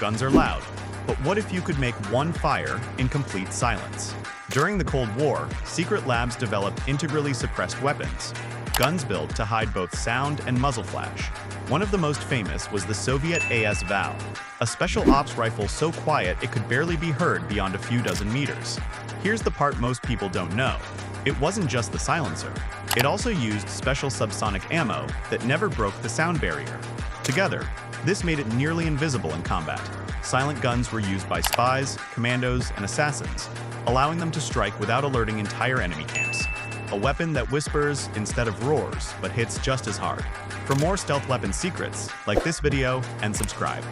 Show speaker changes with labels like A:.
A: guns are loud. But what if you could make one fire in complete silence? During the Cold War, secret labs developed integrally suppressed weapons, guns built to hide both sound and muzzle flash. One of the most famous was the Soviet AS-Val, a special ops rifle so quiet it could barely be heard beyond a few dozen meters. Here's the part most people don't know. It wasn't just the silencer. It also used special subsonic ammo that never broke the sound barrier. Together, this made it nearly invisible in combat. Silent guns were used by spies, commandos, and assassins, allowing them to strike without alerting entire enemy camps. A weapon that whispers instead of roars, but hits just as hard. For more stealth weapon secrets, like this video and subscribe.